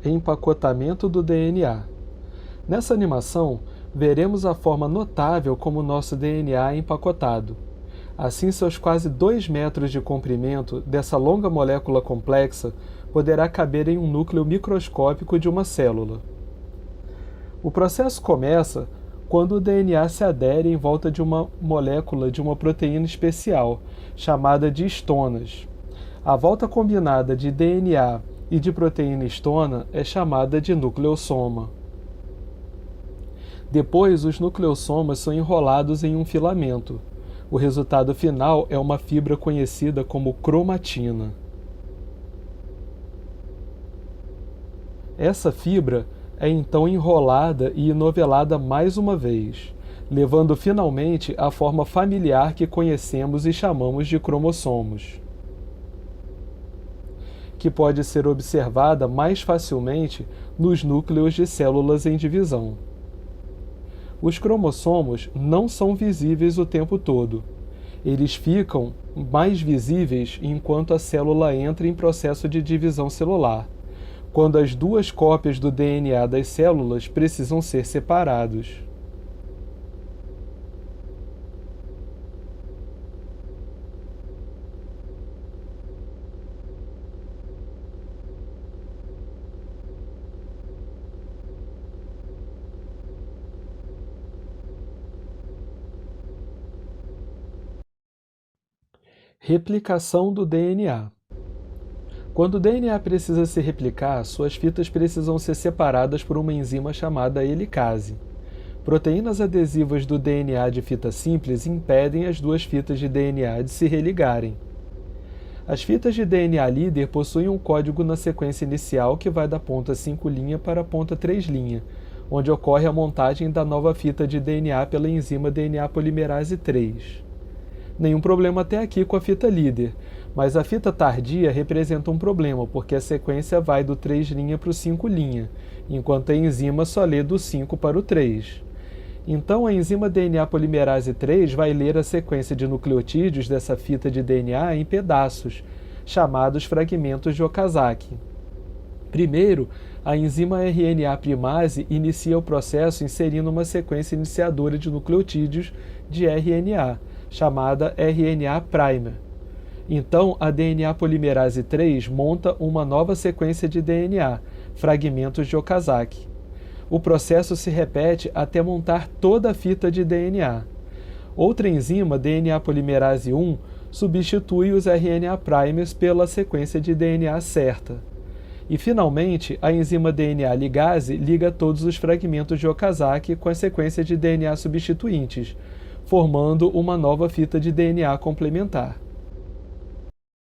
Empacotamento do DNA. Nessa animação, veremos a forma notável como nosso DNA é empacotado. Assim, seus quase 2 metros de comprimento dessa longa molécula complexa poderá caber em um núcleo microscópico de uma célula. O processo começa quando o DNA se adere em volta de uma molécula de uma proteína especial, chamada de histonas. A volta combinada de DNA e de proteína histona é chamada de nucleossoma. Depois, os nucleossomas são enrolados em um filamento. O resultado final é uma fibra conhecida como cromatina. Essa fibra é então enrolada e enovelada mais uma vez, levando finalmente à forma familiar que conhecemos e chamamos de cromossomos, que pode ser observada mais facilmente nos núcleos de células em divisão. Os cromossomos não são visíveis o tempo todo. Eles ficam mais visíveis enquanto a célula entra em processo de divisão celular, quando as duas cópias do DNA das células precisam ser separados. Replicação do DNA. Quando o DNA precisa se replicar, suas fitas precisam ser separadas por uma enzima chamada helicase. Proteínas adesivas do DNA de fita simples impedem as duas fitas de DNA de se religarem. As fitas de DNA líder possuem um código na sequência inicial que vai da ponta 5' para a ponta 3', onde ocorre a montagem da nova fita de DNA pela enzima DNA polimerase 3. Nenhum problema até aqui com a fita líder, mas a fita tardia representa um problema, porque a sequência vai do 3' para o 5', enquanto a enzima só lê do 5 para o 3. Então a enzima DNA polimerase 3 vai ler a sequência de nucleotídeos dessa fita de DNA em pedaços, chamados fragmentos de Okazaki. Primeiro, a enzima RNA primase inicia o processo inserindo uma sequência iniciadora de nucleotídeos de RNA, chamada RNA primer. Então, a DNA polimerase 3 monta uma nova sequência de DNA, fragmentos de Okazaki. O processo se repete até montar toda a fita de DNA. Outra enzima, DNA polimerase 1, substitui os RNA primers pela sequência de DNA certa. E, finalmente, a enzima DNA ligase liga todos os fragmentos de Okazaki com a sequência de DNA substituintes, formando uma nova fita de DNA complementar.